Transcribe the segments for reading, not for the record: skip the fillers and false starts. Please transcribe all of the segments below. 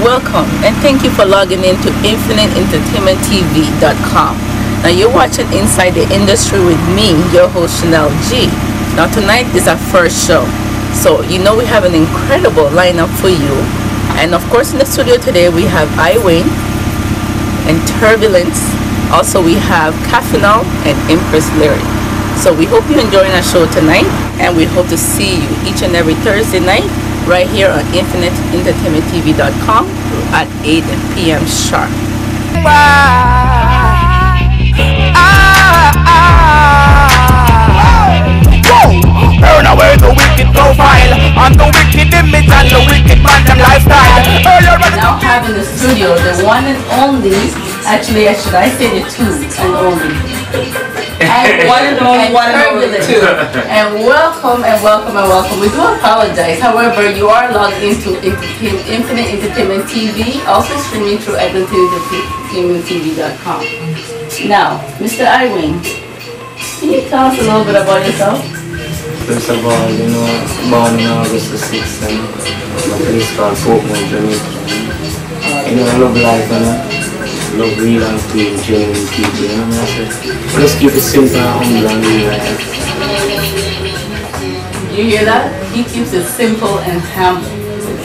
Welcome and thank you for logging in to InfiniteEntertainmentTV.com. Now you're watching Inside the Industry with me, your host Shannelle Gee. Now tonight is our first show, so you know we have an incredible lineup for you. And of course in the studio today we have IWAYNE and Turbulence. Also we have Caffeinol and Empress Lyric. So we hope you're enjoying our show tonight, and we hope to see you each and every Thursday night right here on InfiniteEntertainmentTV.com at 8 p.m. sharp. Burn away the wicked profile and the wicked image and the wicked man and lifestyle. Now have in the studio the one and only, actually should I say the two and only, and one and only, two. And welcome and welcome and welcome. We do apologize, however you are logged into Infinite Entertainment TV, also streaming through IWAYNE.com. Now Mr. IWAYNE, can you tell us a little bit about yourself? First of all, you know, born in August the 6th, and my place called Portman, Jamaica. You know, I love life, you know, love real and clean, genuine people, you know what I say? Just keep it simple and humble and real life. You hear that? He keeps it simple and humble.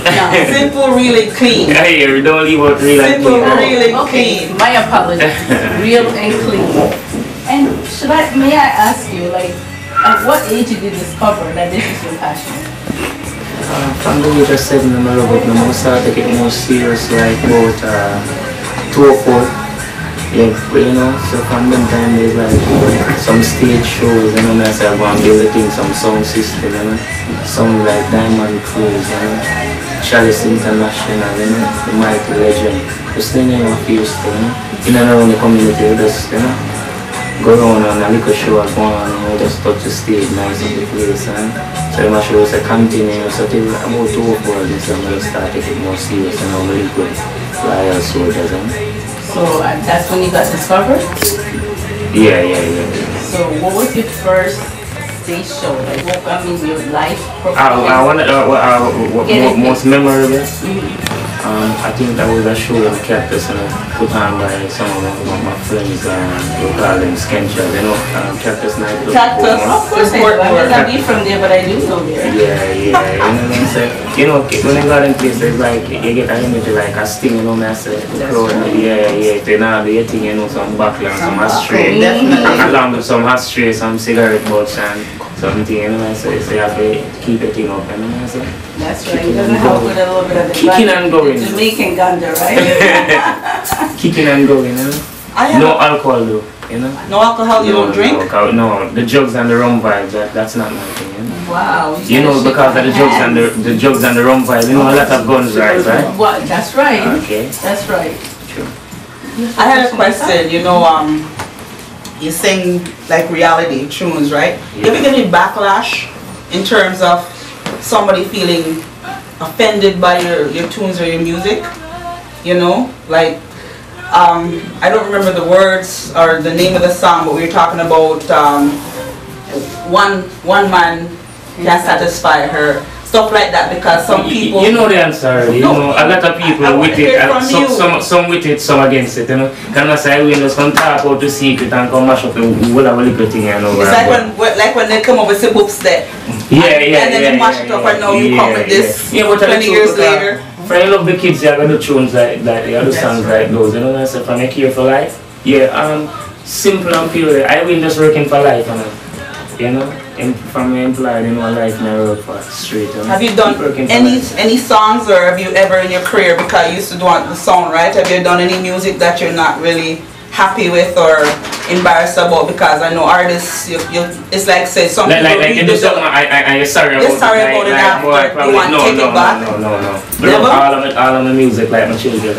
No. Simple, really clean. Yeah, we don't leave out real and simple, clean. really Okay, clean. my apologies. Real and clean. And may I ask you, like, at what age did you discover that this is your passion? From the age of 7, I love it. I started to take it more serious, like about 2 or 4. Yeah, but you know, so from them time there's like some stage shows, you know, I say I go and build a thing, some sound system, you know, sound like Diamond Cruise, you know, Chalice International, you know, the mighty legend. Just then you know, a few stuff, you know, in and around the community, just, you know, go around on a little show and go on, you know, just touch the stage, nice of the place, and so my show was a continue, so till about 2 or 4 days, I'm going to start taking it more serious and I'm really good loyal soldiers, So that's when you got discovered? Yeah. So what was your first stage show? Like what, I mean, your life performance? Most memorable? I think that was a show in Cactus, you know, put on by some of my friends, we call them Skenchers, you know, Cactus Night. Cactus? Of course I do. I may not be from there, but I do know there. Yeah, you know what I'm saying? You know, when I got in place, it's like, you get an image like a sting, you know what I'm saying? Then now the thing, you know, some background, some ashtray, along with some ashtray, some cigarette butts and something, you know what I'm saying? So you have to keep it up, you know what I'm saying? That's right, it doesn't help with a little bit of the kicking and going. Jamaican ganja, right? Kicking and going, you know? No alcohol though, you know? No alcohol, you don't drink? No, the drugs and the rum vibe, that's not my thing, you know? Wow. You know, because of the drugs and the rum vibe, you know, a lot of guns rise, right? Well, that's right. Okay. That's right. Sure. I had a question, you know, you sing like reality tunes, right? Yeah. You ever get any backlash in terms of somebody feeling offended by your tunes or your music? You know, like I don't remember the words or the name of the song, but we were talking about one man can satisfy her, stuff like that, because some people, you know the answer, you know, a lot of people with it, some with it, some against it, you know. Can I say we just come talk about the secret and come mash up the whole of a little thing, you know. It's like when they come up with the books there. And then they mash it up and now you come with this 20 years later. For you love the kids, you're going to do tunes like that, you do songs right. Like those, you know what I say, from a care for life. Yeah, simple and pure. I will just working for life, you know. From employed, you know, life I work for straight. You know? Have you done any songs, or have you ever in your career, because you used to do the song, right? Have you done any music that you're not really happy with or embarrassed about? Because I know artists, it's like say something like in the song, I'm sorry about it after you want to take it back. No. All of my music like my children.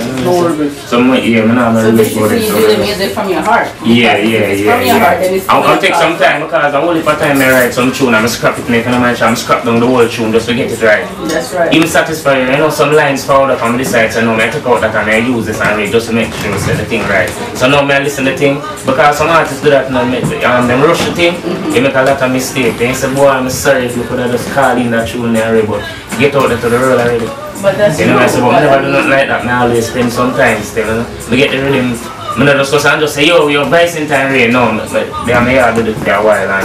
So yeah, I'm not really good. So you do the music from your heart. Yeah. From your heart, then it's I'll take some time, because I only for time I write some tune, I'm scrap it, and I'm scrap down the whole tune just to get it right. That's right. Even satisfying, you know, some lines fall out on the side, so now I take out that and I use this and read just to make sure I say the thing right. So now I listen to the thing, because some artists do that now, them rush the thing, they make a lot of mistakes. They say, boy, I'm sorry if you could have just called in that tune there, but get out there to the road already. But that's you know, I say, but I never do true. nothing like that. I always spend some time still, you know. We get the rhythm. I don't just go and just say, yo, you're Bison time rain. No, but they are here do it for a while and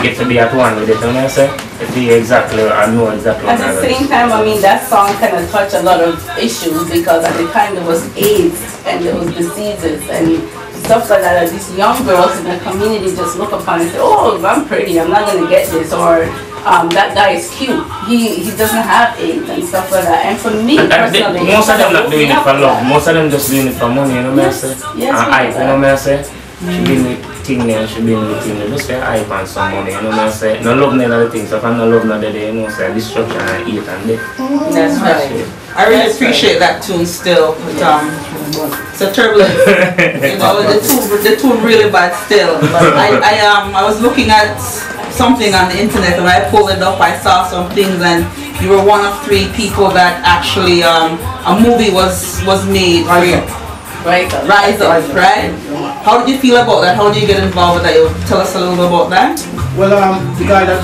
get to be at one with it, you know what I say? To be exactly, I know exactly At the same time, I mean, that song kind of touched a lot of issues because at the time there was AIDS and there was diseases and stuff like that. These young girls in the community just look upon and say, oh, I'm pretty, I'm not going to get this, or that guy is cute, he doesn't have AIDS and stuff like that. And for me personally, most of them not doing it for love, most of them just doing it for money, you know what I say? Yes, and hype, you know what I say? She been with thing there, she been with thing there, just for hype and some money, you know what I say? No love none of the things, so if I'm not love none of the day, you know, say destruction and eat and death. That's right. I really appreciate that tune still. It's a turbulence. You know, the tune really bad still. But I was looking at something on the internet and I pulled it up. I saw some things and you were one of 3 people that actually a movie was made for you. Rise Up, right? How did you feel about that? How did you get involved with that? You tell us a little bit about that. Well, the guy that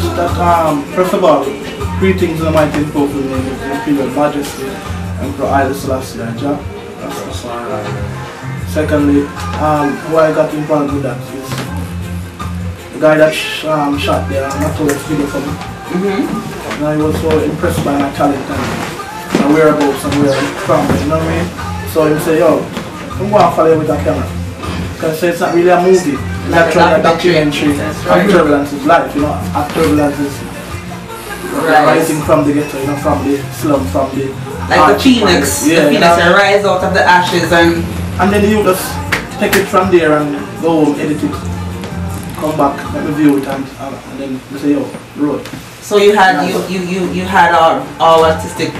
first of all, greetings in the mighty and powerful name of the Imperial Majesty, Emperor Haile Selassie Jah. That's secondly, who I got involved with that is the guy that shot the notorious video for me. And I was so impressed by my talent and my whereabouts and where I'm from, you know what I mean? So he said, yo, I'm going to follow you with that camera. Because it's not really a movie, it's actually a documentary of Turbulence's life, you know, of Turbulence's rising from the ghetto, you know, from the slum, from the... Like the phoenix, the phoenix rise out of the ashes and then you just take it from there and go home, edit it, come back, let me view it and then you say, yo, road. so you had you had all artistic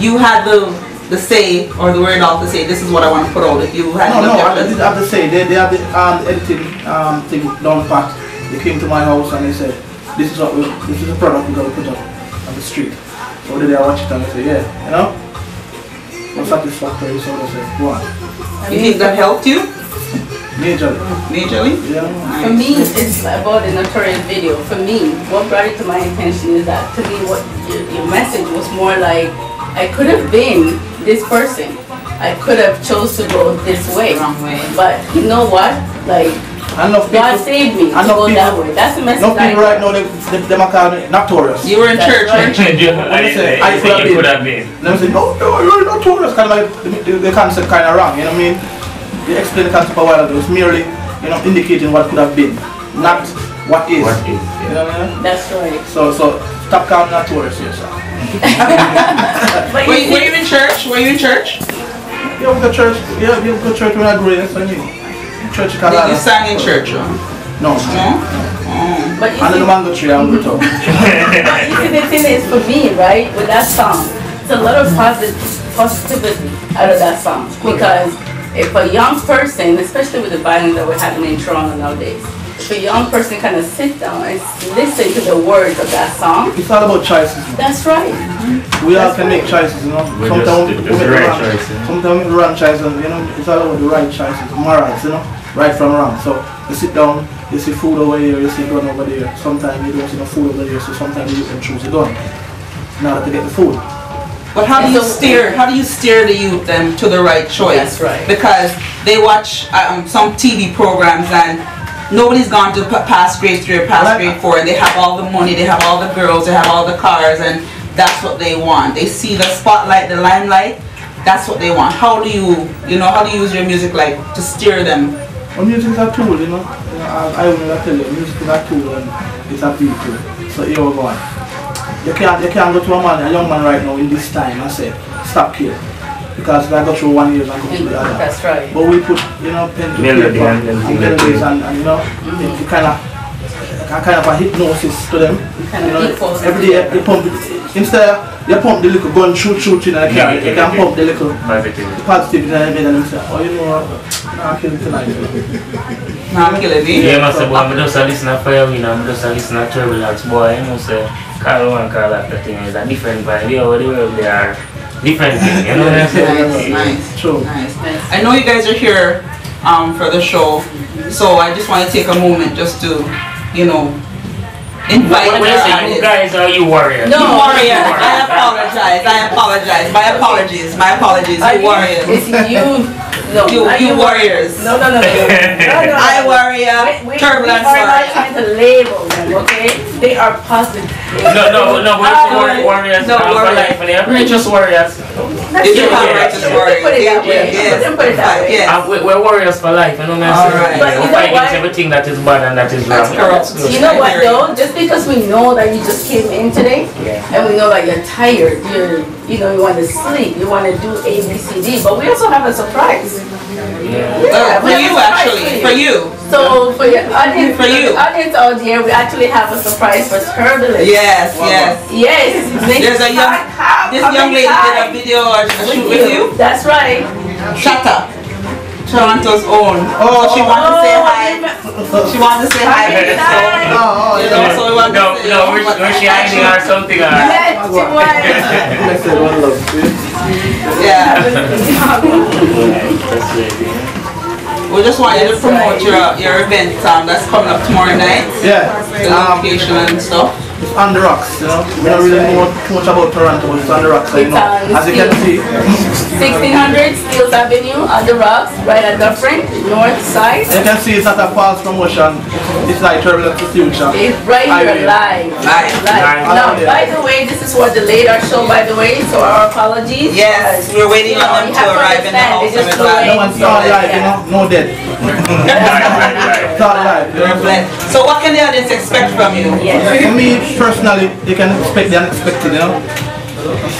you had the say or the word all to say this is what I want to put out. If you had no, I didn't have to say. They had the editing thing down pat. They came to my house and they said, this is a product we're gonna put up on the street. So did I watch it and I said, yeah, you know? I'm satisfactory, so I said, go on. You think that helped you? Majorly. Majorly? Yeah. For me, it's about the notorious video. For me, what brought it to my attention is that to me, what your message was more like, I could have been this person. I could have chose to go this way. Wrong way. But you know what? Like, God saved me to go that way. That's the message. No people right now, they might call me notorious. You were in church, right? I think you could have been. And they say, no, you're notorious. Kind of like the concept kind of wrong, you know what I mean? They explained the concept a while ago. It's merely, you know, indicating what could have been, not what is. What is, yeah. You know what I mean? That's right. So stop calling me notorious here, sir. Were you in church? Were you in church? Yeah, we go church. Yeah, we go church when I grew up. I mean, church You sang in church, huh? No. But Under the mango tree, I'm good. But you see, the thing is, for me, right, with that song, it's a lot of positivity out of that song. Because if a young person, especially with the violence that we're having in Toronto nowadays, if a young person kind of sit down and listen to the words of that song, it's all about choices. That's right. We all can make choices, you know. Sometimes we make the right choices. Sometimes we make the wrong choices, you know. It's all about the right choices, morals, you know, right from wrong. So you sit down, you see food over here, you see gun over there. Sometimes you don't see no food over there, so sometimes you can choose a gun in order to get the food. But how do you steer the youth then to the right choice? That's right. Because they watch some TV programs and nobody's gone to pass grade 3 or pass grade 4 and they have all the money, they have all the girls, they have all the cars, and that's what they want. They see the spotlight, the limelight, that's what they want. How do you use your music like to steer them? Well, music is a tool, you know. I will never tell you, music is a tool and it's a vehicle. So here we go on. You can't go to a young man right now in this time and say, stop killing. Because I go through 1 year and go through the other. That's right. But we put, you know, pen to paper and melodies and you know, it kind of a hypnosis to them. You know, every day you pump it. Instead you pump the little gun shoot in the car, you can pump the little positivity in the head and say, oh, you know what, nah, kill it tonight. Nah, kill it, yeah, I say, boy, I'm just a listen to Firewin, I'm just a listen to Turbulence, boy, you know, say, call one, call after thing, is a different vibe, yeah, over the world they are different thing, you know what I'm saying? Nice. True. Nice. I know you guys are here for the show, so I just want to take a moment just to, you know, invite When you say you guys are you warriors? No, you warriors. I apologize. I apologize. My apologies. My apologies. You warriors. It's you. No, you warriors. No. I warrior. Turbulence. We are not trying to label them, okay? They are positive. No. We're warriors. No, For life. Righteous warriors. You do have righteous warriors. Put it that way. Put it that way. We're warriors for life. You know what I'm saying? But you know fight what? against everything that is bad and that is wrong. That's correct. You know what though? Just because we know that you just came in today, and we know that you're tired, you want to sleep, you want to do A, B, C, D, but we also have a surprise. Yeah. For you actually. For you. So for your audience, For you. the audience out there, we actually have a surprise for Turbulence. Yes. Yes. This young lady did a video or a shoot with you. That's right. Shut up. Toronto's own. Oh, she wanted to say hi. She wanted to say hi. So we want to say we're she hiding or something. Yes, she was. Yeah. We just want you to promote your event that's coming up tomorrow night. Yeah. The location and stuff. It's on the rocks, you know. We don't really know too much about Toronto, but it's on the rocks, you know. As you can see. 1600 Steeles Avenue on the rocks, right at the front, north side. You can see it's not a false promotion. It's like Turbulence the Future. It's right here live. Now, by the way, this is what delayed our show, by the way, so our apologies. Yes, we're waiting on them to arrive in the house. No one's not live, you know. No dead. It's all live. So what can the audience expect from you? For me, personally, they can expect the unexpected, you know.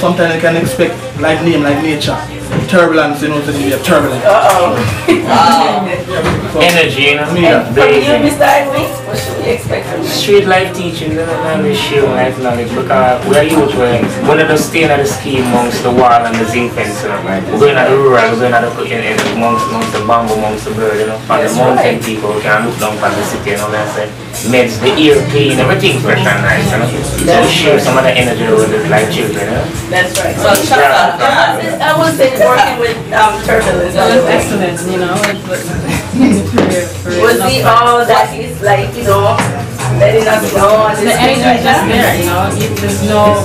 Sometimes they can expect like nature. Turbulence, you know, to be a turbulence. Energy, you know. From you, Mr. Iwayne, what should we expect from you? Street life teaching, we share life knowledge because we are youth, we're not just staying at the ski amongst the wall and the zinc fence. We're going at the rural, we're going at the amongst the bamboo, amongst the bird, you know. On the mountain people, we can look down from the city, you know, that's like meds, the ear clean, everything fresh and nice, you know. So we share some of the energy with the like children, you know. That's right. So I would say working with Turbulence. Excellent, you know. Was he all that he's like, you know, letting us know on this The energy is just there, you know.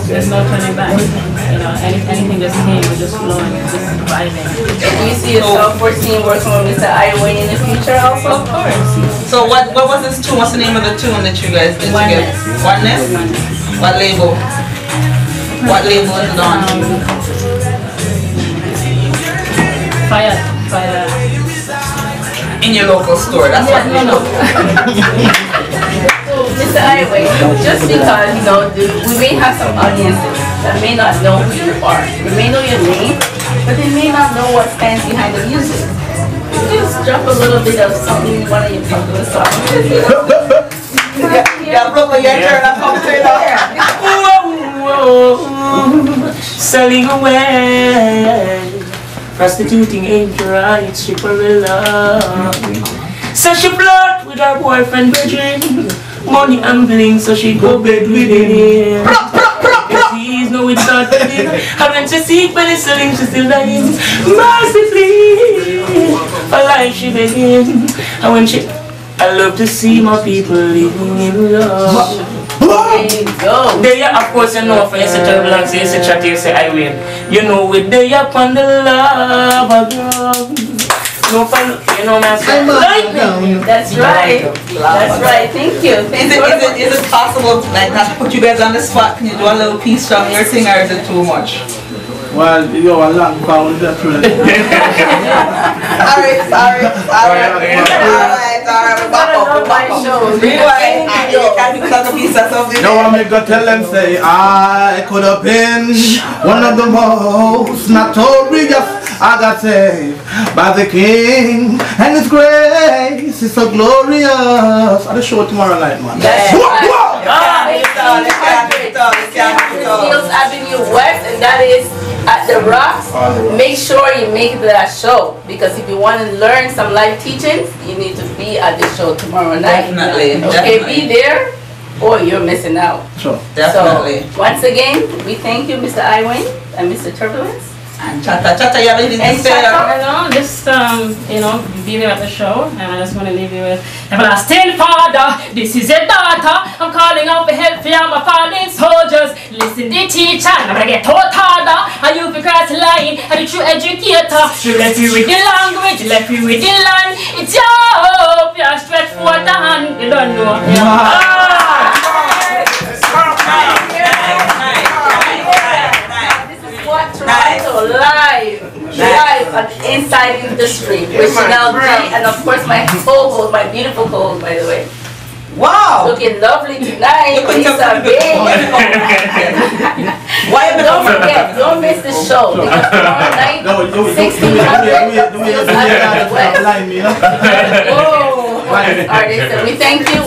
There's no turning back. You know, anything just came, we're just flowing, just vibing. Do you see yourself foreseen working with Mr. Iwayne in the future also? Of course. So what was this tune? What's the name of the tune that you guys did together? Oneness? What label? What label is it on? Fire. In your local store, that's what we know. Mr. Iwayne, just because, you know, we may have some audiences that may not know who you are. They may know your name, but they may not know what stands behind the music. Just drop a little bit of something in one of your popular songs. Yeah, Brooklyn, your turn. I'm coming to you. Selling away, prostituting ain't right, stripper will love. So she flirt with her boyfriend Bridget, money and bling, so she go bed with him. Please know it's not living. Having to seek penicillin, she still dying. Mercifully, for life she begging. And when I love to see my people living in love. There you go. There, of course, you know, for you say Turbulence, you say chat, you say Iwayne. You know, with the up on the love of God. No fun, you know, man. That's right. That's right. Thank you. Is it possible, like, not to put you guys on the spot? Can you do a little piece from your thing, or is it too much? Well, you're a long pound, that's right. Alright. Rewind. No, I'm gonna tell them, say, I could have been one of the most notorious. I got saved by the King, and His grace is so glorious. I'll just show it tomorrow night, man. Steeles Avenue West, and that is at the Rocks. Make sure you make it to that show, because if you want to learn some live teachings, you need to be at the show tomorrow night. Definitely. Okay, be there or you're missing out. Sure. Definitely. So, once again, we thank you, Mr. Iwayne and Mr. Turbulence. And Chata, you have anything to say? Just be there at the show, and I just want to leave you with everlasting Father. This is your daughter. I'm calling out for help for my fallen soldiers. Listen, the teacher, I'm gonna get taught harder. And you be cross the line, and the true educator. You left you with the language, you left you with the land. It's your hope, you stretch forth the hand. You don't know. Live on Inside Industry with Shannelle Gee, and of course my co-host, my beautiful co-host, by the way. Wow! Looking lovely tonight. Lisa Don't forget, don't miss the show because tomorrow night, 1600. Artists, and we thank you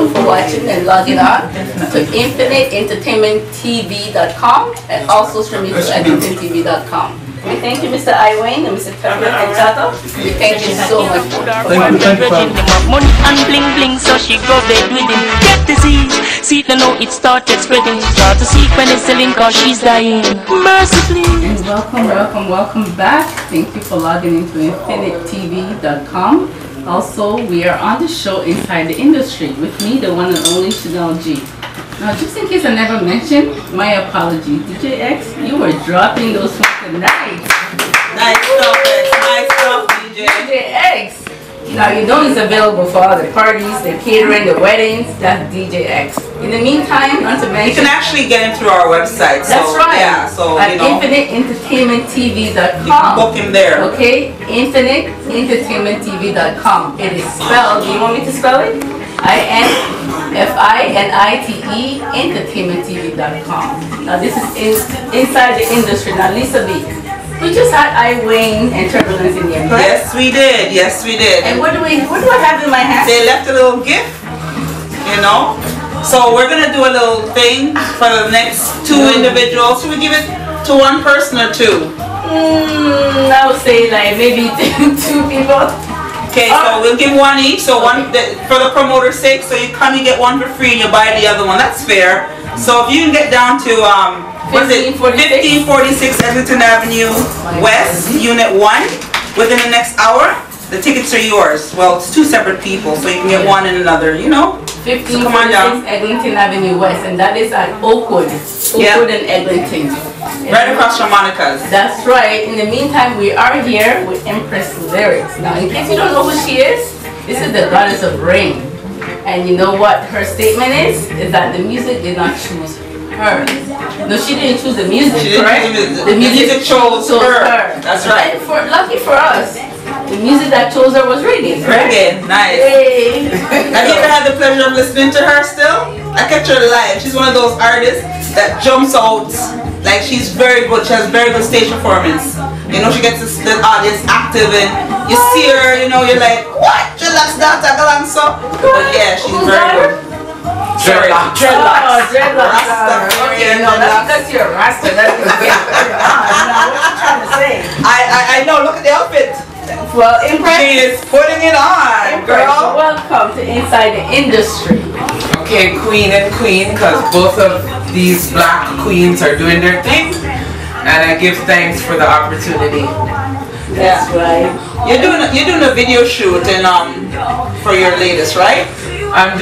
for watching and logging on to infiniteentertainmenttv.com and also streaming to eglintontv.com. We thank you, Mr. I Wayne and Mr. Pepper and Chato. We thank you so much. Thank you. Money and bling bling, so she go bed with him. Get disease, see the know it started spreading. Start to seek when it's selling cause she's dying. Mercifully. And welcome back. Thank you for logging into infinitentv.com. Also, we are on the show Inside the Industry with me, the one and only Shannelle Gee. Now, just in case I never mentioned, my apology. DJ X, you were dropping those songs tonight. Nice stuff, DJ. DJ X. Now, you know he's available for all the parties, the catering, the weddings. That's DJ X. In the meantime, not to mention, you can actually get him through our website. That's right. Yeah, so at infiniteentertainmenttv.com. You can book him there. Okay, infiniteentertainmenttv.com. It is spelled. Do you want me to spell it? INFINITE entertainmenttv.com. Now this is Inside the Industry. Now Lisa B, we just had I Wayne and Turbulence in here. Yes, we did. And what do I have in my hand? They left a little gift, you know. So we're gonna do a little thing for the next two individuals. Should we give it to one person or two? I would say like maybe two people. Okay, so we'll give one each. So one for the promoter's sake. So you come, you get one for free, and you buy the other one. That's fair. So if you can get down to 1546 Eglinton Avenue West, Unit 1, within the next hour, the tickets are yours. Well, it's two separate people, so you can get one and another. You know. 1546 Eglinton Avenue West, and that is at Oakwood and Eglinton. Right across from Monica's. That's right. In the meantime, we are here with Empress Lyrics. Now, in case you don't know who she is, this is the goddess of rain. And you know what her statement is? Is that the music did not choose her. No, she didn't choose the music, correct? The music chose her. That's right. And lucky for us, the music that chose her was reggae, correct? Reggae, nice. Hey. Have you ever had the pleasure of listening to her still? I catch her live. She's one of those artists that jumps out. Like, she's very good. She has very good stage performance. You know, she gets the audience active, and you see her, you know, you're like, what? Dreadlocks that so. But yeah, she's very good. Dreadlocks. Okay, no, that's because you're a Rasta. That's what you're trying to say. I know, look at the outfit. Well, Empress, she is putting it on, girl. Welcome to Inside the Industry. Okay, queen and queen, because both of these black queens are doing their thing, and I give thanks for the opportunity. That's right. You're doing a video shoot and for your latest, right? I've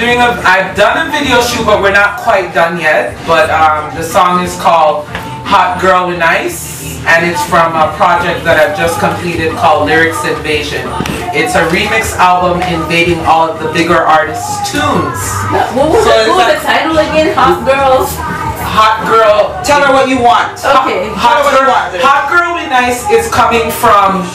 done a video shoot, but we're not quite done yet. But the song is called Hot Girl with Ice, and it's from a project that I've just completed called Lyrics Invasion. It's a remix album invading all of the bigger artists' tunes. What was the title again? Hot Girls? Hot Girl. Tell her what you want. Okay. Hot Girl with Nice is coming from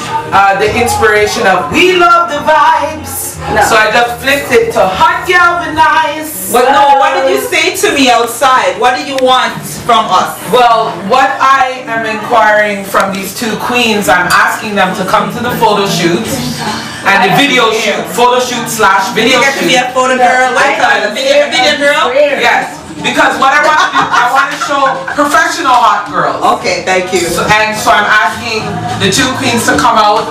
the inspiration of We Love the Vibes. No. So I just flipped it to Hot Girl with Nice. But no, what did you say to me outside? What do you want from us? Well, what I am inquiring from these two queens, I'm asking them to come to the photo shoot and the video shoot, photo shoot / video shoot. You get to be a photo girl, like a video girl? Yes. Because what I want to do, I want to show professional hot girls. Okay, thank you. So I'm asking the two queens to come out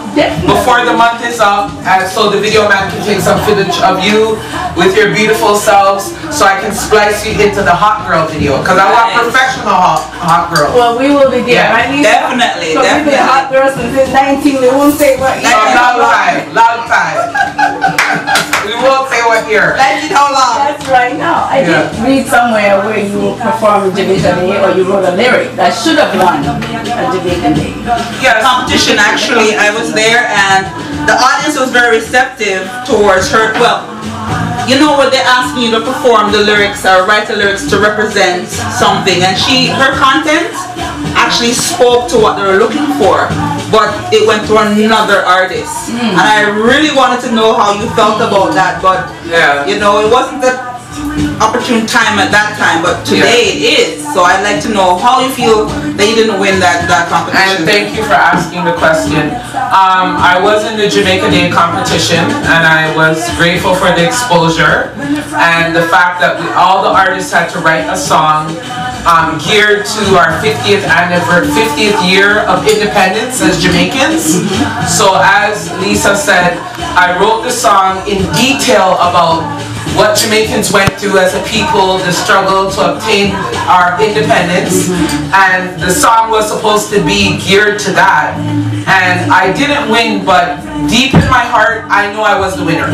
before the month is up, and so the video man can take some footage of you with your beautiful selves, so I can splice you into the hot girl video. Because I want professional hot girls. Well, we will be there. Yeah. Definitely, So we've been hot girls since 19. We won't say what year. Long time. We won't say what year. How long? That's right. Now I did read somewhere where you performed Jamaican Day, or you wrote a lyric that should have won a Jamaican Day. Yeah, competition actually. I was there and the audience was very receptive towards her. Well, you know what, they're asking you to perform the lyrics or write the lyrics to represent something, and her content actually spoke to what they were looking for, but it went to another artist. And I really wanted to know how you felt about that, but you know, it wasn't the opportune time at that time, but today it is. So I'd like to know how you feel that you didn't win that competition. And thank you for asking the question. I was in the Jamaica Day competition, and I was grateful for the exposure and the fact that all the artists had to write a song geared to our 50th year of independence as Jamaicans. So as Lisa said, I wrote the song in detail about what Jamaicans went through as a people, the struggle to obtain our independence, and the song was supposed to be geared to that. And I didn't win, but deep in my heart, I know I was the winner.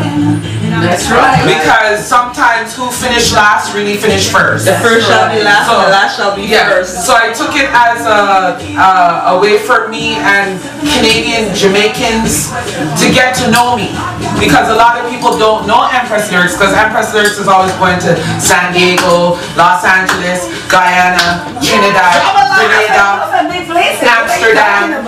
That's right. Because sometimes who finished last really finished first. The first shall be last, and the last shall be first. So I took it as a way for me and Canadian Jamaicans to get to know me. Because a lot of people don't know Empress Lyrics, because Empress Lyrics is always going to San Diego, Los Angeles, Guyana, Trinidad, Grenada, Amsterdam.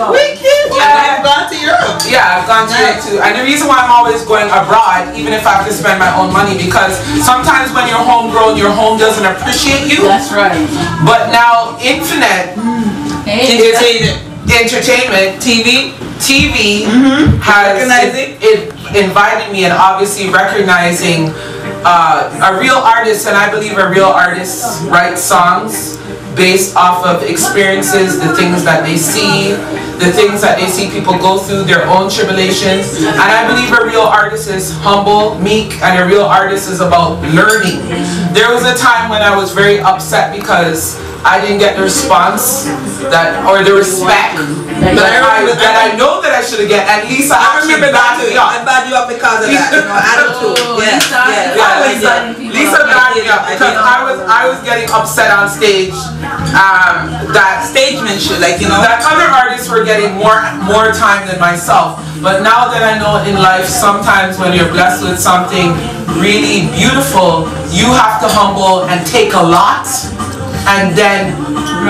I've gone to Europe. Yeah, I've gone to Europe too. And the reason why I'm always going abroad, even if I have to spend my own money, because sometimes when you're homegrown, your home doesn't appreciate you. That's right. But now, internet, entertainment, TV has it invited me, and obviously recognizing a real artist, and I believe a real artist writes songs based off of experiences, the things that they see, people go through, their own tribulations. And I believe a real artist is humble, meek, and a real artist is about learning. There was a time when I was very upset because I didn't get the response or the respect that I know that I should have get. At least I remember that too. I bad you up because of that, you know, attitude. Lisa backed me up because I was getting upset on stage. That stagemanship, like, you know, that other artists were getting more time than myself. But now that I know in life, sometimes when you're blessed with something really beautiful, you have to humble and take a lot, and then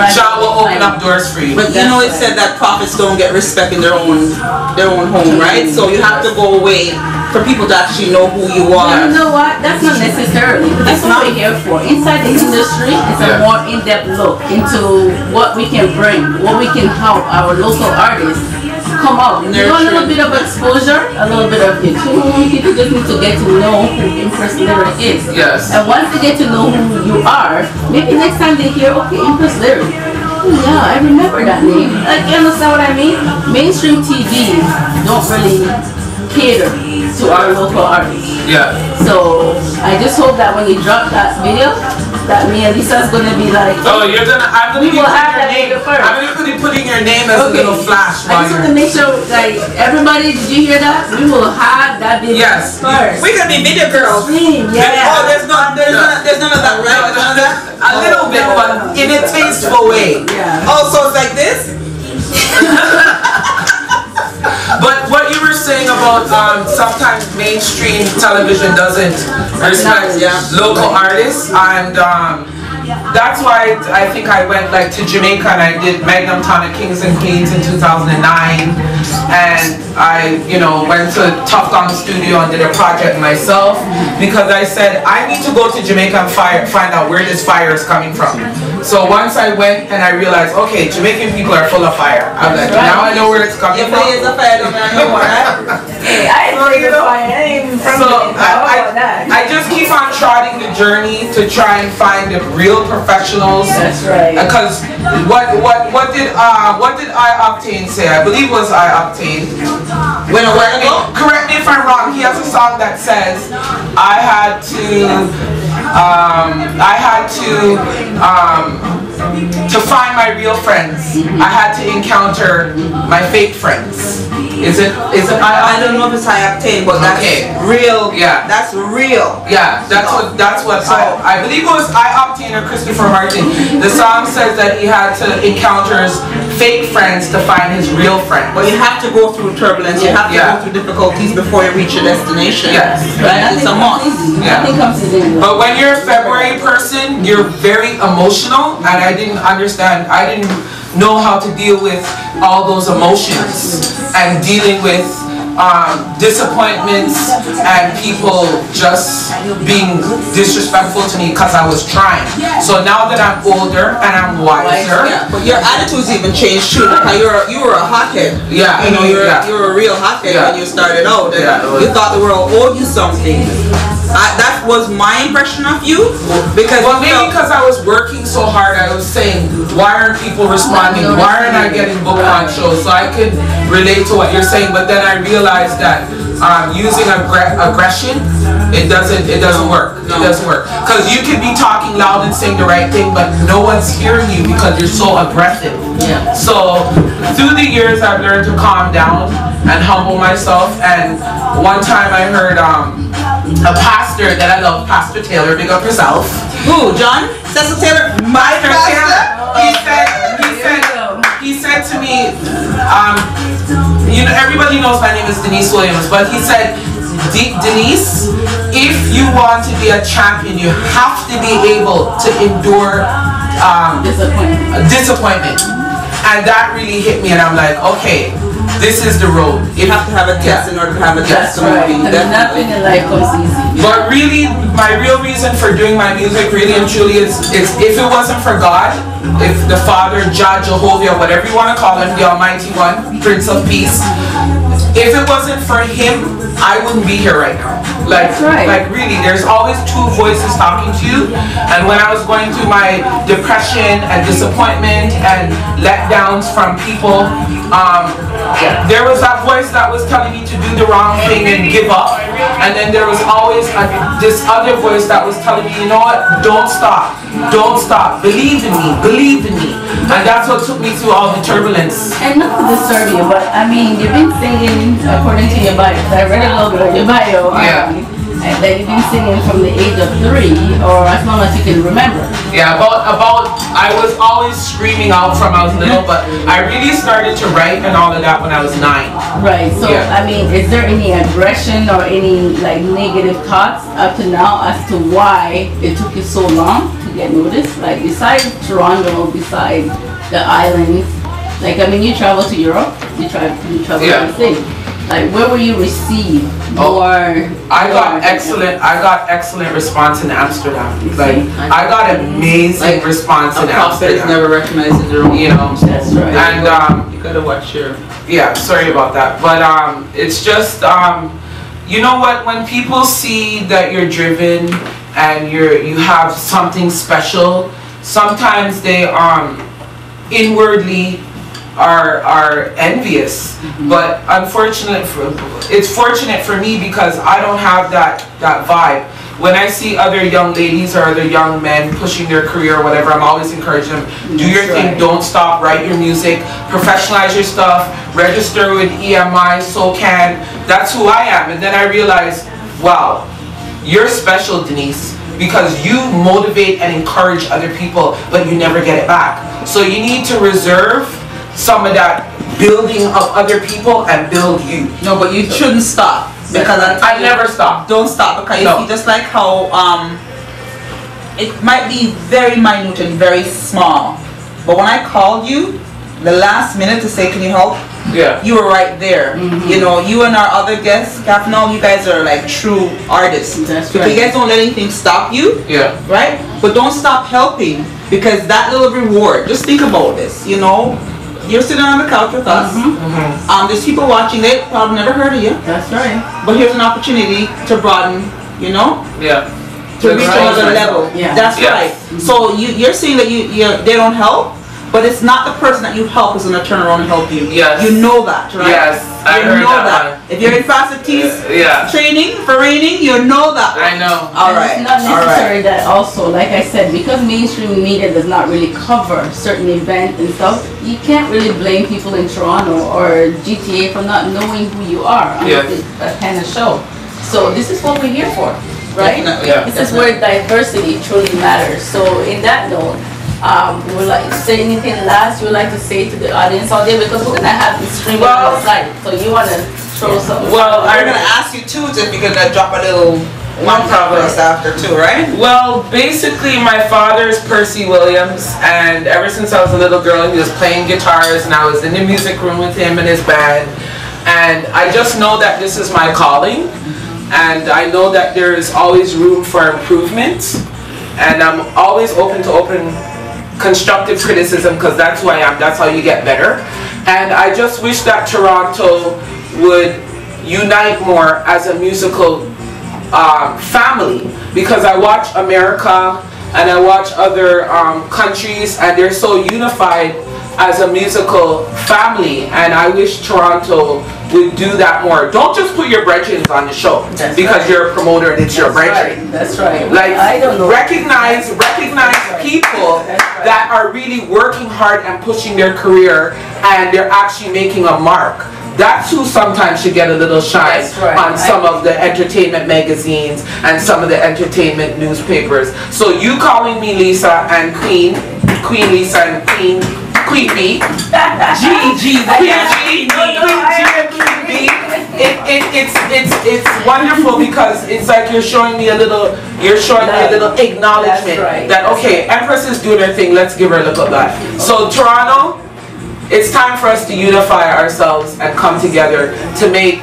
Jah will open up doors for you. But you know, it said that prophets don't get respect in their own home, right? So you have to go away for people to actually know who you are. Well, you know what? That's not necessarily. That's what we're here for. Inside the industry, it's a more in-depth look into what we can bring, what we can help our local artists come up. You know, a little bit of exposure, a little bit of your tune. People just need to get to know who Empress Lyric is. Yes. And once they get to know who you are, maybe next time they hear, okay, Empress Lyric. Oh yeah, I remember that name. Like, you understand what I mean? Mainstream TV don't really cater to our local artists. Yeah. So I just hope that when you drop that video, that me and Lisa's gonna be like, oh, I'm gonna be putting your name as a little flash. I just want to make sure, like, everybody, did you hear that? We will have that video first. We're gonna be video girls. Yeah. Oh, there's none of that, right? None of that? A little bit, but in a tasteful way. Yeah. Oh, so it's like this? But what you were saying about sometimes mainstream television doesn't respect local artists, and that's why I think I went like to Jamaica and I did Magnum Tonic Kings and Queens in 2009, and I went to Tough Gong Studio and did a project myself because I said I need to go to Jamaica and find out where this fire is coming from. So once I went and I realized, okay, Jamaican people are full of fire. I'm like, now I know where it's coming from. If a fire, don't know what. Hey, I ain't I just keep on trotting the journey to try and find the real professionals. That's right. Because what did I Octane say? I believe it was I Octane. When a while ago? Correct me if I'm wrong. He has a song that says I had to find my real friends. I had to encounter my fake friends. Is it I don't know if it's high octane, but that's real. Yeah. That's real. Yeah, that's what I believe it was I Octane or Christopher Martin. The song says that he had to encounter his fake friends to find his real friends. But you have to go through turbulence, you have to go through difficulties before you reach your destination. Yes. Right? It's a must. Yeah. But when you're a February person, you're very emotional, and I didn't understand. I didn't know how to deal with all those emotions and dealing with disappointments and people just being disrespectful to me because I was trying. So now that I'm older and I'm wiser, but your attitudes even changed too. You were a hothead. Yeah, you know, you were a real hothead when you started out. And you thought the world owed you something. That was my impression of you. Because maybe because I was working so hard, I was saying, why aren't people responding? Why aren't I getting booked on shows? So I could relate to what you're saying, but then I realized that using aggression, it doesn't work. It doesn't work. Because you could be talking loud and saying the right thing, but no one's hearing you because you're so aggressive. Yeah. So through the years, I've learned to calm down and humble myself. And one time I heard a pastor that I love, Pastor Taylor, big up yourself. Who, John? Cecil Taylor? My pastor? He said to me, you know, everybody knows my name is Denise Williams, but he said, Denise, if you want to be a champion, you have to be able to endure disappointment. And that really hit me, and I'm like, okay, this is the road. You have to have a test in order to have a testimony. Right. Nothing in life comes easy. But really, my real reason for doing my music, really and truly, is if it wasn't for God, if the Father, Jah, Jehovah, whatever you want to call him, the Almighty One, Prince of Peace, if it wasn't for him, I wouldn't be here right now. Like really, there's always two voices talking to you. And when I was going through my depression and disappointment and letdowns from people, there was that voice that was telling me to do the wrong thing and give up. And then there was always this other voice that was telling me, you know what, don't stop. Don't stop. Believe in me. Believe in me. And that's what took me through all the turbulence. And not to disturb you, but I mean, you've been singing according to your bio. I read a little bit of your bio. And that you've been singing from the age of 3 or as long as you can remember. Yeah, I was always screaming out from I was little, but I really started to write and all of that when I was 9. Right, so I mean, is there any aggression or any like negative thoughts up to now as to why it took you so long to get noticed? Like besides Toronto, besides the islands, like I mean, you travel to Europe, you travel overseas. Like where were you received? I got excellent response in Amsterdam. Like I got amazing response in Amsterdam. Never recognized in their own. You know, that's right. And you gotta watch your. Yeah, sorry about that. But it's just you know what? When people see that you're driven and you have something special, sometimes they inwardly are envious. But unfortunately, it's fortunate for me because I don't have that vibe. When I see other young ladies or other young men pushing their career or whatever, I'm always encouraging them, do your thing, don't stop, write your music, professionalize your stuff, register with EMI, SOCAN. That's who I am. And then I realized, wow, you're special, Denise, because you motivate and encourage other people, but you never get it back. So you need to reserve some of that building of other people and build you. No, but you shouldn't stop. Because I never stop. Don't stop, because you see, just like how it might be very minute and very small, but when I called you the last minute to say, can you help? Yeah. You were right there. You know, you and our other guests, Capnell, you guys are like true artists. That's right. You guys don't let anything stop you. Yeah. Right? But don't stop helping, because that little reward, just think about this, you know, you're sitting on the couch with us, there's people watching, they probably never heard of you. That's right. But here's an opportunity to broaden, you know? Yeah. To reach another level. Yeah. That's right. So you're saying that they don't help, but it's not the person that you help is going to turn around and help you. Yes. You know that, right? Yes, I heard that one. If you're in facilities Yeah. training for raining, you know that one. I know. All right. It's not necessary that also, like I said, because mainstream media does not really cover certain events and stuff, you can't really blame people in Toronto or GTA for not knowing who you are on that kind of show. So this is what we're here for, right? Definitely. Yeah. This is where diversity truly matters. So in that note, we would like to say anything last you would like to say to the audience out there, because we're gonna have this streaming on the side. So you wanna throw something? Well, I'm gonna ask you too if you're gonna drop a little one for us after too, right? Well, basically my father is Percy Williams, and ever since I was a little girl he was playing guitars and I was in the music room with him and his band, and I just know that this is my calling, and I know that there is always room for improvement, and I'm always open to constructive criticism, because that's who I am, that's how you get better. And I just wish that Toronto would unite more as a musical family, because I watch America and I watch other countries and they're so unified as a musical family, and I wish Toronto would do that more. Don't just put your brethren on the show because you're a promoter and it's your brethren. That's right. Like, I don't know. recognize people that are really working hard and pushing their career and they're actually making a mark. That's who sometimes should get a little shine on some of the entertainment magazines and some of the entertainment newspapers. So you calling me Lisa and Queen Lisa and Queen B, it's wonderful, because it's like you're showing me a little acknowledgement that okay, Empress is doing her thing, let's give her a little that. So Toronto, it's time for us to unify ourselves and come together to make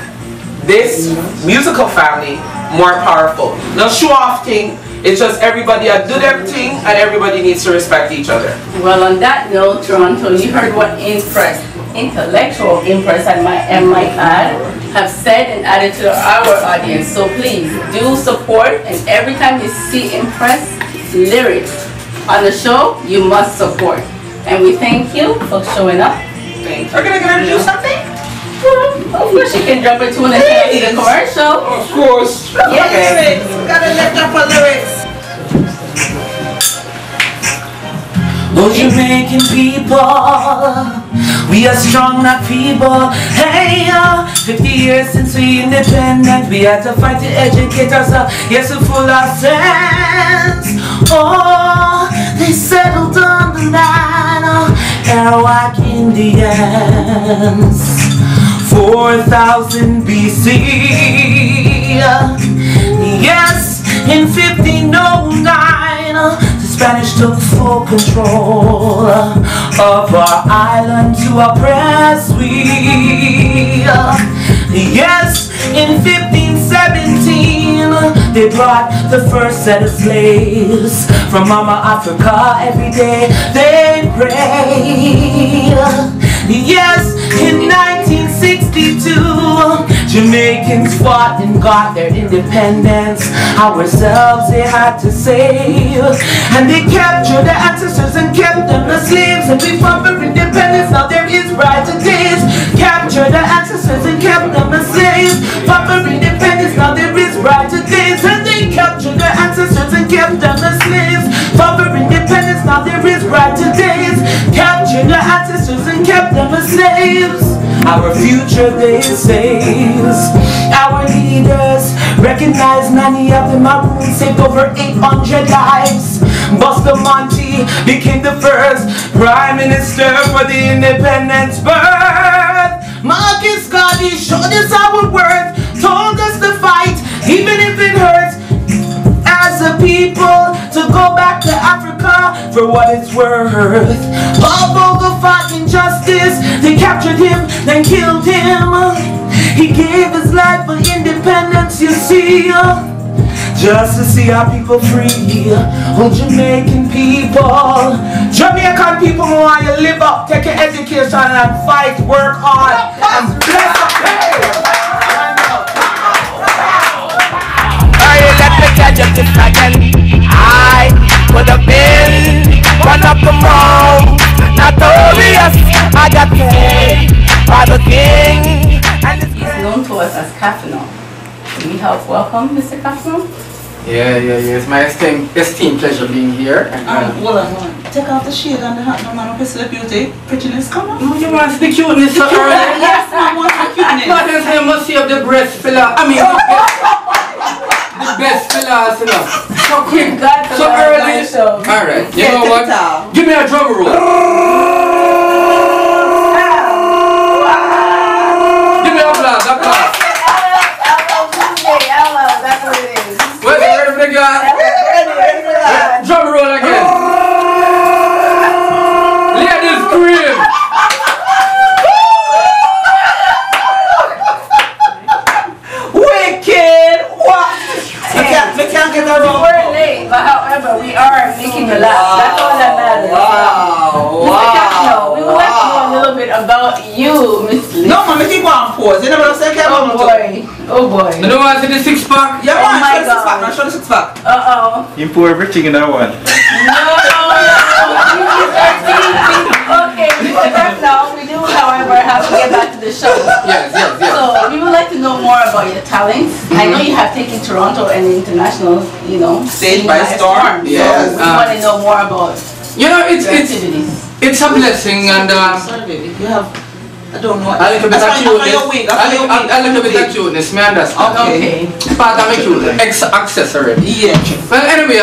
this musical family more powerful. No show off thing. It's just everybody do their thing and everybody needs to respect each other. Well, on that note, Toronto, you heard what intellectual Impress and might add have said and added to our audience. So please do support, and every time you see Impress lyrics on the show, you must support. And we thank you for showing up. Thanks. We're gonna get her to do something? Well, of course you can jump into an the commercial. Of course. Yes. We gotta lift up our lyrics. Oh, Jamaican people, we are strong, not feeble. Hey, 50 years since we independent, we had to fight to educate ourselves. Yes, we're full of sense. Oh, they settled on the line, Arawak Indians, 4000 BC. Yes, in 1509, the Spanish took full control of our island to oppress we. Yes, in 1517, they brought the first set of slaves from Mama Africa. Every day they prayed. Yes, in 1962, Jamaicans fought and got their independence. Ourselves they had to save, and they captured their ancestors and kept them as slaves. And we fought for independence, now there is brighter days. Captured their ancestors and kept them as slaves. Fought for independence, now there is brighter days. And they captured their ancestors and kept them as slaves. Fought for independence, now there is brighter days. Captured their ancestors and kept them as slaves. Our future they saves. Our leaders recognize many of them are rules, saved over 800 lives. Bustamante became the first Prime Minister for the independence birth. Marcus Garvey showed us our worth, told us to fight even if it hurts, as a people to go back to Africa for what it's worth. All Bogle fought injustice, they captured him, then killed him. He gave his life for independence, you see. just to see our people free. Oh, Jamaican people, Jamaican people, who want you live up, take your education and fight, work hard, and bless the pay. Let me tell you this again. I could have been one of the most notorious. I got paid by the king. And He's known to us as Cafino. We have welcome Mr. Cafino. Yeah. It's my esteemed pleasure being here. Hold on. Take off the shade and the hat, no man. The beauty, prettiness, come on. No, you want the cuteness so early? Yes, man, want the cuteness. Not as I must see of the breast filler. I mean, the best fillers, you know. So quick, so early. Alright, you know what? Give me a drum roll. Give me a applause. That's what it is. Where's the ready for the guy? Drum roll again. Ladies scream. Wicked! What? We can't get that wrong. We're late, but however, we are making you laugh. That's all that matters. Mr. Cafino, we would like to know a little bit about you, Miss Lee. No, man, keep on pause. You never say Oh boy. Oh boy. You don't want to see the six pack? Yeah, Oh man, my show the six pack. God. Now show the six pack. Uh-oh. You pour everything in that one. Okay, Mr. Cafino, we do, however, have to get back to the show. Yes. So we would like to know more about your talents. I know you have taken Toronto and international, Stage by storm. Yes. So we want to know more about You know, your activities. it's a blessing and Sorry, baby. You have, I don't know. a little bit of cuteness. A little bit of cuteness, me understand. Okay. Part of my cuteness, accessory. Yeah. Well, anyway,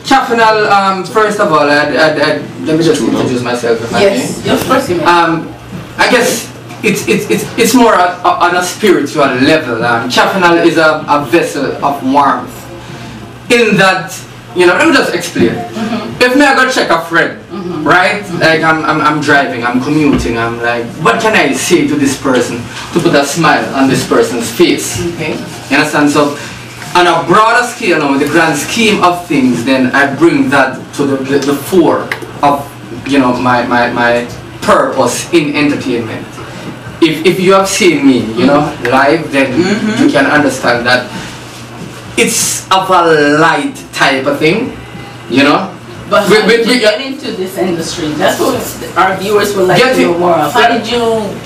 Cafino, first of all, let me just introduce myself. If I may. Yes, your first email. I guess it's more on a spiritual level. Cafino is a vessel of warmth. In that, let me just explain. If me I go check a friend, right? Like I'm driving, I'm commuting, I'm like, what can I say to this person to put a smile on this person's face? Okay. You understand? So on a broader scale, now, with the grand scheme of things, then I bring that to the fore of my purpose in entertainment. If you have seen me, live, then you can understand that it's of a light type of thing, But how did you get into this industry? That's what our viewers would like to know more of. How did you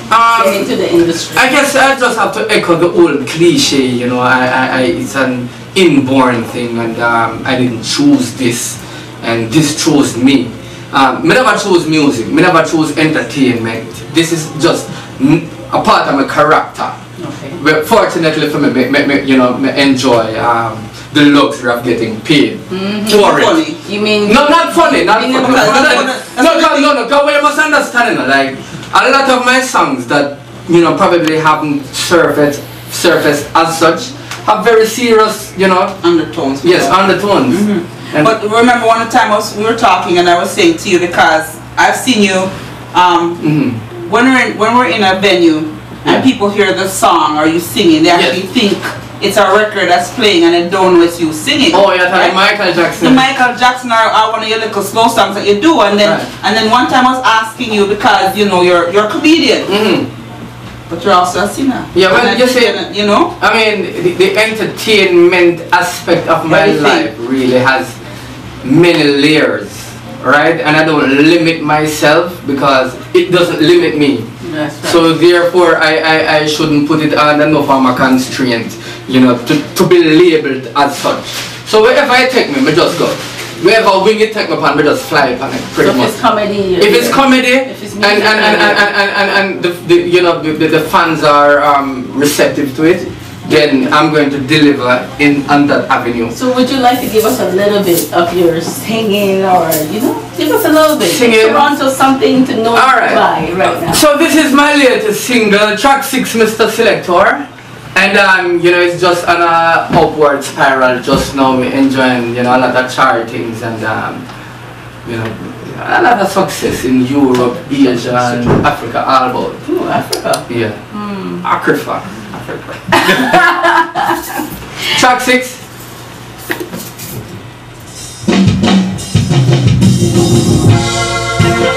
get into the industry? I guess I just have to echo the old cliche, it's an inborn thing, and I didn't choose this, and this chose me. I never chose music, I never chose entertainment. This is just a part of my character. Okay. But fortunately for me, me enjoy the luxury of getting paid for it. You mean? No, not funny, not funny. mean No, because you must understand, like a lot of my songs that probably haven't surfaced as such have very serious, Undertones. Yes, undertones. But remember one time we were talking and I was saying to you, because I've seen you when we're in a venue and people hear the song or you singing, they actually think it's a record that's playing and they don't know it's you singing. Oh, you're talking Michael Jackson. The Michael Jackson are one of your little slow songs that you do, and then one time I was asking you because you're a comedian. But you're also a singer. Yeah, well, and you see, I mean, the entertainment aspect of my life really has many layers, right? And I don't limit myself because it doesn't limit me. That's right. So therefore, I shouldn't put it under no form of constraint, to be labeled as such. So wherever I take me just go. Wherever wing it take me upon, me just fly upon it, pretty much. If it's comedy, if it's comedy, if it's music, and the fans are receptive to it, then I'm going to deliver on that avenue. So would you like to give us a little bit of your singing, or give us a little bit? Singing. Toronto, something to know by right now. So this is my latest single, track 6, Mr. Selector. And it's just on a upward spiral just now. We're enjoying, a lot of chartings and a lot of success in Europe, Asia, and Africa, all about. Ooh, Africa. Yeah. Africa. Track 6,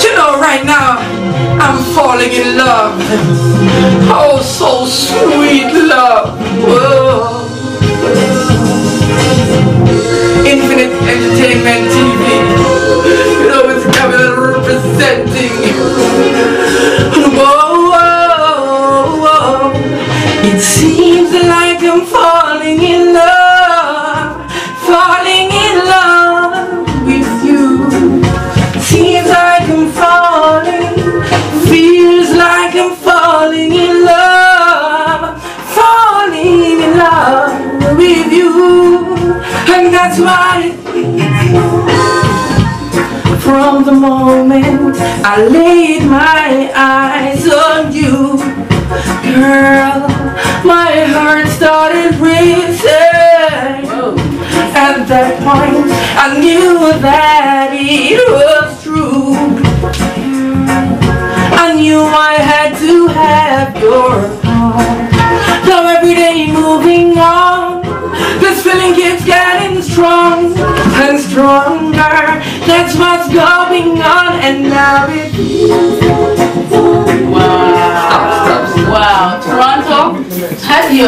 You know, right now, I'm falling in love. Oh, so sweet love. Whoa. Infinite Entertainment TV. You know, it's capital representing. Whoa, whoa, whoa. It seems like I'm falling in love. Falling in love with you. Seems like I'm falling. Feels like I'm falling in love. Falling in love with you. And that's why from the moment I laid my eyes on you, girl, my heart started racing. At that point I knew that it was true. I knew I had to have your heart. Now every day moving on, this feeling keeps getting strong and stronger. That's what's going on, and now it Wow, Toronto, have you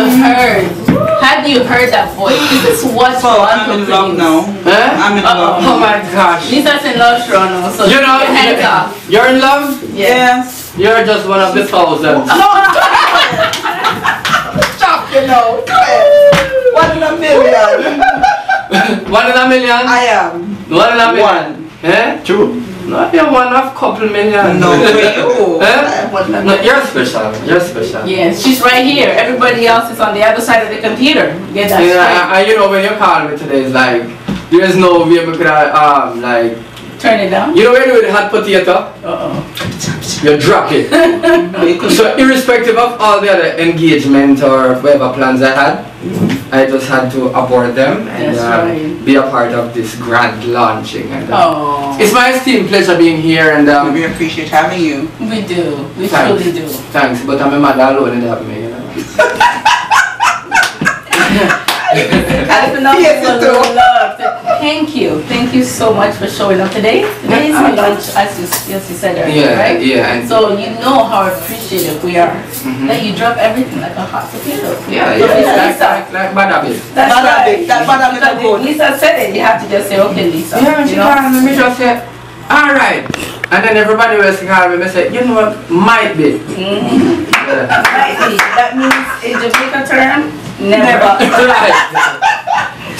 heard that voice? This is what Toronto I'm in love now. I'm in love. Oh my gosh. Lisa's in love, Toronto, so you know, hands off. You're in love? Yes. You're just one of the thousands. Stop, you know. 1 in a million. 1 in a million? I am. 1 in a million? Eh? True. No, you're one of couple million. No, for you. Eh? No, you're special. You're special. Yes, she's right here. Everybody else is on the other side of the computer. Get that straight. And you know, when you call me today, it's like, there's no way we could like... Turn it down. You know when you do the hot potato? You drop it. So irrespective of all the other engagement or whatever plans I had, I just had to abort them and be a part of this grand launching. And, it's my esteemed pleasure being here, and we appreciate having you. We do. We truly do. Thanks, but I'm a mother alone and have me, you know. Thank you so much for showing up today. Today is my lunch, as you said earlier, right? Yeah. And so you know how appreciative we are that you drop everything like a hot potato. Yeah. Like Badabit. That's right. That Badabit. Lisa said it. You have to just say, okay, Lisa. Yeah, she called me, just say, all right. And then everybody else called me and say, you know what, might be. Might be. That means in Jamaica term, never.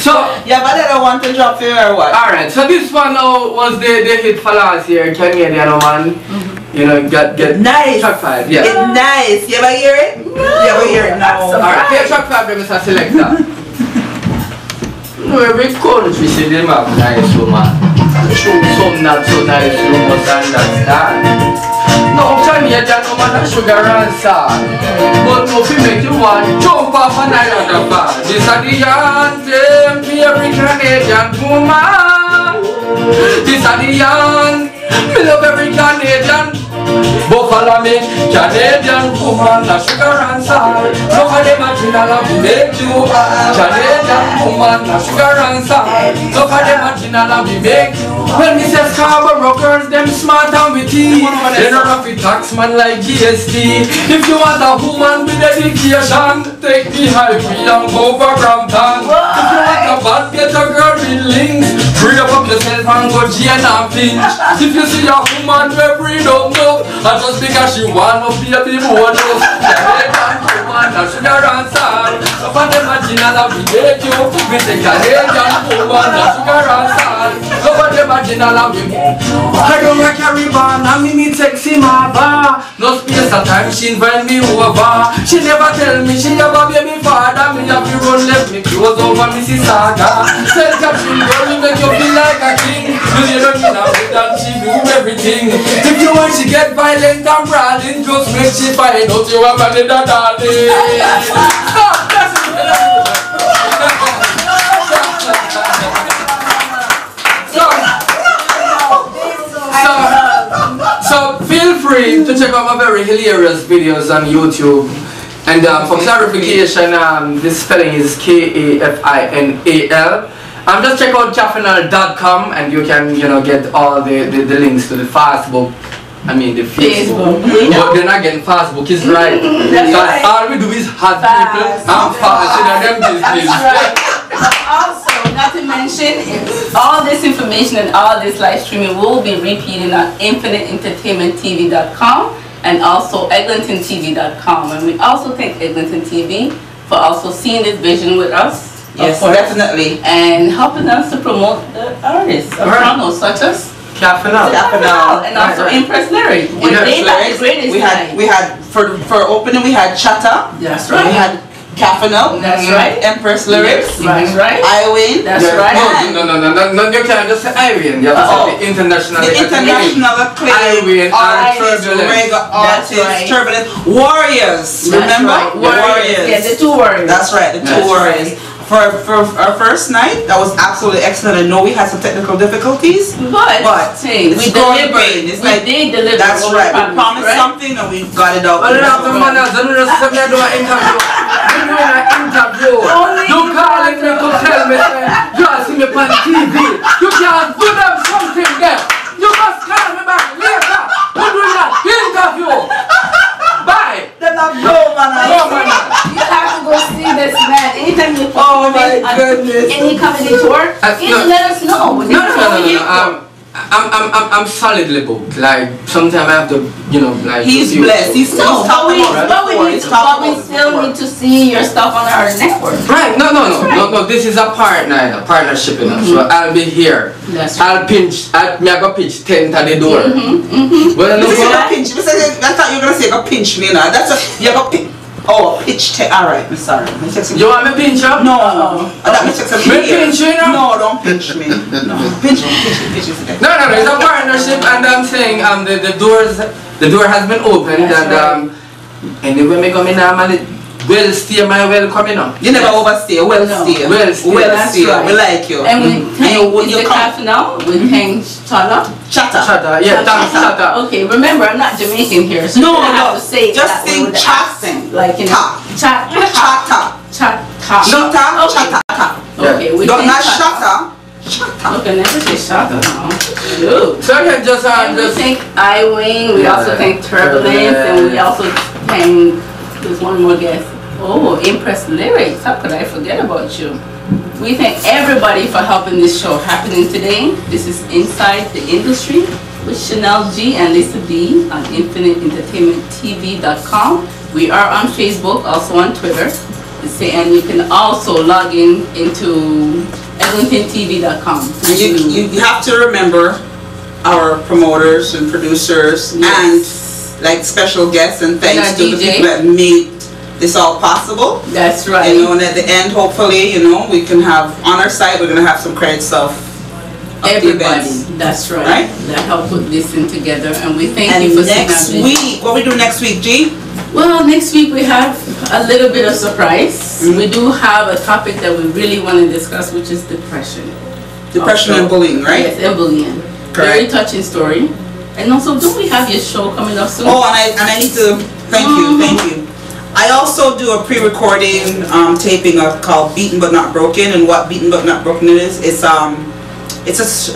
So yeah, but I don't want to drop you or what? Alright, so this one now was the hit for last year, Canadian man. You know, get nice. Track 5, yeah. It's nice. You ever hear it? You ever hear it now? Alright, play track 5, let me start selector. No, every country see them have nice woman. Show some not so nice, you must understand. No Canadian woman a sugar and salt, but no fi make you want jump off an island bar. This a the anthem for every Canadian woman. This a the anthem, me love every Canadian. But follow me, Canadian woman a sugar and salt. Look at them a general and we make you. Canadian woman a sugar and salt. Look at them a general and we make you. When me say Scarborough girls, them smart and witty. They don't have a taxman like GST. If you want a woman with dedication, take the highway and go for Brampton. If you want a bad, get a girl with links. Breed up yourself and go Jane and Finch. If you see a woman we breed up love, and just because she want to be a people bonus. Canadian woman a sugar and salt. Some of them a general and we make you. We say Canadian woman a sugar and salt. Some of them a general and we make you. I don't want carry on and me sexy mother. No space at time she invite me over. She never tell me she have a baby father. Me have to run left me clothes over Mississauga. Self-caption girl will make you feel like a king. You need a mean with and she do everything. If you want she get violent and brawling, just make she find out you have another darling. Stop! That's it! So feel free to check out my very hilarious videos on YouTube. And for clarification, this spelling is Kafinal. Just check out chaffinal.com and you can, you know, get all the links to the Facebook. I mean the Facebook. But then again, Facebook is right. Right. All we do is hot people and fast in them business. Right. Also, not to mention, all this information and all this live streaming will be repeated on infiniteentertainmenttv.com and also eglintontv.com. And we also thank Eglinton TV for also seeing this vision with us. Yes, definitely. And helping us to promote the artists of Toronto, such as Chaffinal. And also Impress Lyric. We had for opening we had Chatta. That's right. We had Chaffinal. That's right. Empress Lyrics. That's right. IWAYNE. That's right. No, you can't just say IWAYNE. You have to say the international. The international acclaimed artists, reggae artists, Turbulence Warriors. Remember? Warriors. Yeah, the two warriors. That's right, the two warriors. For our first night, that was absolutely excellent. I know we had some technical difficulties, but hey, we delivered. It's like, we did deliver. That's right. We promised something and we got it out. You calling me to tell me, you see me on TV. You can't do them something there. You must call me back later. We do that interview. Bye. They're not blow, man. You have to go see this man. Anytime you oh my goodness. Any company tour, let us know. No. I'm solidly booked. Like sometimes I have to, you know, like. He's blessed. He's still but we still need to see your stuff on our network. Right? No. This is a partnership, you know. So I'll be here. I'll pinch. I go pitch 10 at the door. But no, pinch. I thought you were gonna say go pinch me. Now that's a you go pinch. Oh, pitch 10. Alright, I'm sorry. You want me pinch up? No. I thought me check some pinch you now? No, don't pinch me. No, pinch me. No, it's a partnership, and I'm saying the door has been opened, and anyway, me come in normally. Well stay, my welcome, you know. You never overstay, well stay. Well stay. Right. We like you. And we thank the cafe now. We thank Chatta. Yeah, thanks Chatta. Okay, remember I'm not Jamaican here, so you have to say just sing Chatta. Like you know, Chatta. Okay, we don't not Chatta. Okay, never say Chatta now. So I can just we thank IWAYNE. We also thank Turbulence, and we also thank. There's one more guest. Oh, Impress Lyrics. How could I forget about you? We thank everybody for helping this show happening today. This is Inside the Industry with Shannelle Gee and Lisa B on infiniteentertainmenttv.com. We are on Facebook, also on Twitter. And you can also log into eglintontv.com. You have to remember our promoters and producers and like special guests and thanks to the people that made this all possible. That's right. You know, and at the end, hopefully, you know, we can have on our site. We're gonna have some credits of everybody. That's right. That helped put this in together, and we thank you for next week. What we do next week, G? Well, next week we have a little bit of surprise. We do have a topic that we really want to discuss, which is depression. Depression and bullying, right? Yes, and bullying. Correct. Very touching story. And also, don't we have your show coming up soon? Oh, and I need to thank you. I also do a pre-recording taping called Beaten But Not Broken, and what Beaten But Not Broken is it's a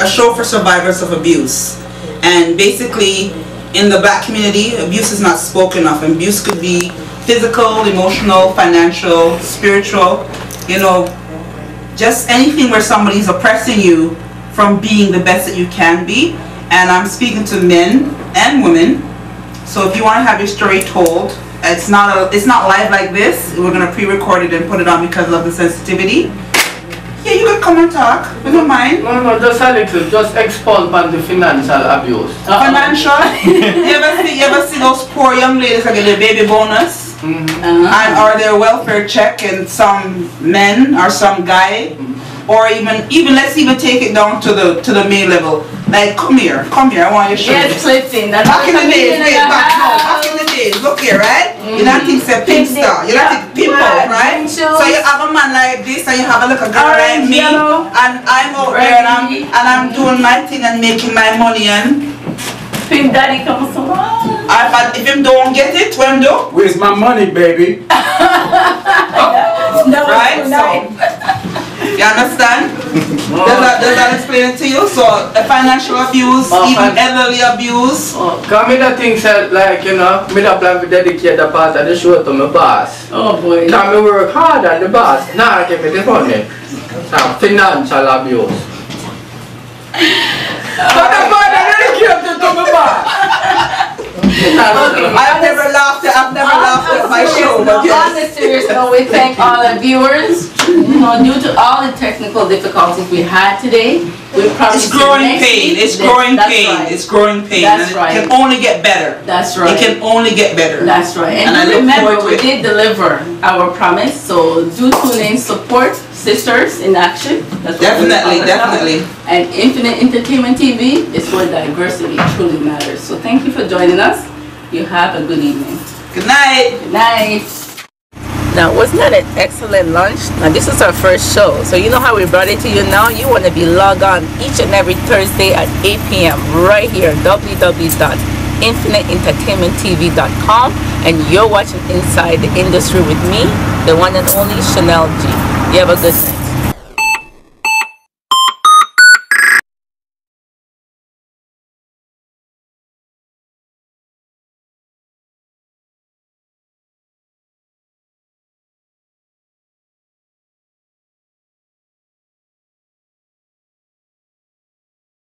show for survivors of abuse. And basically, in the Black community, abuse is not spoken of. Abuse could be physical, emotional, financial, spiritual, you know, just anything where somebody's oppressing you from being the best that you can be. And I'm speaking to men and women. So if you want to have your story told, it's not live like this. We're gonna pre-record it and put it on because of the sensitivity. Yeah, you can come and talk. We don't mind. No, just a little. Just expose on the financial abuse. Financial? you ever see those poor young ladies that get their baby bonus? And or their welfare check, and some men or some guy, or even let's even take it down to the main level. Like, come here, I want you to show you. Yes, Clifton. Back in the days, back in the days, look here, right? You don't think it's a pimp star, you don't think pimp out, right? So you have a man like this, and you have a little girl like me, and I'm out there, and I'm doing my thing and making my money, and Pimp Daddy comes along. But if him don't get it, when do? Where's my money, baby? Right? So, you You understand? Does that explain it to you? So financial abuse, even elderly abuse. Come in the things that, like, you know, me not plan to dedicate the part of the show to my boss. Oh boy. Come me work hard and the boss nah give me the money. Financial abuse. But the part I dedicated to my boss. I've never laughed at my show. But On the serious note, we thank all the viewers. You know, due to all the technical difficulties we had today, we promise it's growing pain. It's growing pain. Right. It's growing pain. That's and right. It can only get better. That's right. It can only get better. That's right. And I look remember, forward to we it. did deliver our promise. So do tune in, support Sisters in Action. That's what Definitely, we definitely. And Infinite Entertainment TV is where diversity truly matters. So thank you for joining us. You have a good evening. Good night. Good night. Now, wasn't that an excellent lunch? Now, this is our first show. So you know how we brought it to you now? You want to be logged on each and every Thursday at 8 p.m. right here, www.infiniteentertainmenttv.com. And you're watching Inside the Industry with me, the one and only Shannelle Gee. You have a good night.